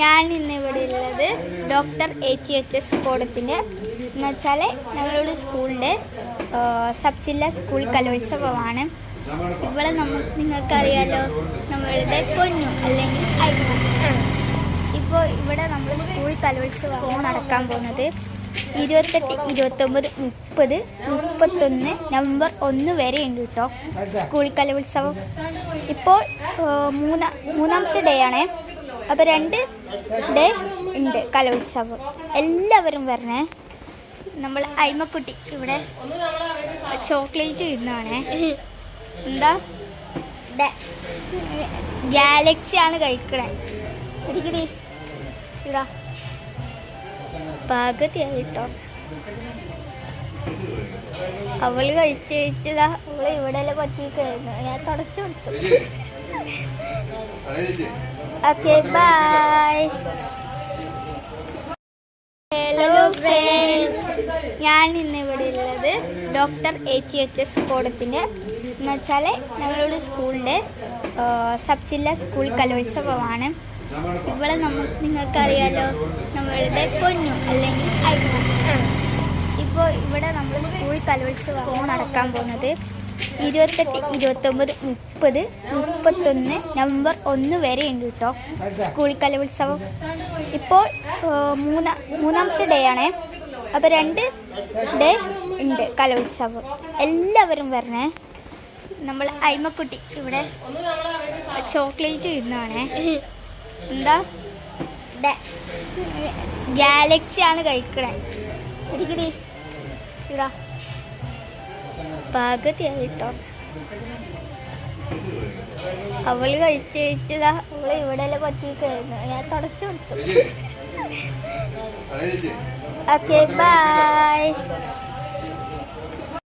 ഞാൻ ഇന്നിവിടെ ഉള്ളത് ഡോക്ടർ HHS കോടത്തിൻ്റെ എന്ന് വെച്ചാൽ ഞങ്ങളുടെ സ്കൂളിൻ്റെ സബ് ജില്ലാ സ്കൂൾ കലോത്സവമാണ്. ഇവിടെ നിങ്ങൾക്കറിയാലോ, നമ്മളുടെ പൊന്നു അല്ലെങ്കിൽ അയ്യ. ഇപ്പോൾ ഇവിടെ നമ്മൾ സ്കൂൾ കലോത്സവമാണ് നടക്കാൻ പോകുന്നത്. 28, 29, 30, 31 നവംബർ 1 വരെ ഉണ്ട് കേട്ടോ സ്കൂൾ കലോത്സവം. ഇപ്പോൾ മൂന്നാമത്തെ ഡേ ആണേ. അപ്പോൾ 2 ഡേ ഉണ്ട് കലോത്സവം. എല്ലാവരും വരണേ. നമ്മൾ അയ്മക്കുട്ടി ഇവിടെ ചോക്ലേറ്റ് തിന്നാണേ. എന്താ ഗാലക്സി ആണ് കഴിക്കണേ. ഒരിക്കലും ഇതാ പകുതിയായി കേട്ടോ. അവള് കഴിച്ചതാ. അവള് ഇവിടെ പറ്റിയിരിക്കുന്നു. ഞാൻ തുടച്ചു കൊടുത്തു. Okay, by. ഹലോ ഫ്രണ്ട്സ്, ഞാൻ ഇന്നിവിടെ ഉള്ളത് ഡോക്ടർ HHS കോടത്തിൻ്റെ എന്ന് വെച്ചാൽ ഞങ്ങളുടെ സ്കൂളിൻ്റെ സബ് ജില്ലാ സ്കൂൾ കലോത്സവമാണ്. ഇവിടെ നിങ്ങൾക്കറിയാലോ, നമ്മളുടെ പൊന്നു അല്ലെങ്കിൽ അയ്യ. ഇപ്പോൾ ഇവിടെ നമ്മൾ സ്കൂൾ കലോത്സവമാണ് നടക്കാൻ പോകുന്നത്. 28, 29, 30, 31 നവംബർ 1 വരെ ഉണ്ട് കേട്ടോ സ്കൂൾ കലോത്സവം. ഇപ്പോൾ മൂന്നാമത്തെ ഡേ ആണേ. അപ്പോൾ 2 ഡേ ഉണ്ട് കലോത്സവം. എല്ലാവരും വരണേ. നമ്മൾ അയ്മക്കുട്ടി ഇവിടെ ചോക്ലേറ്റ് തിന്നാണേ. എന്താ ഗാലക്സി ആണ് കഴിക്കണേ. ഒരിക്കലും ഇതാ പകുതിയായി കേട്ടോ. അവള് കഴിച്ചതാ. അവള് ഇവിടെ പറ്റിയിരിക്കുന്നു. ഞാൻ തുടച്ചു കൊടുത്തു. Okay, by.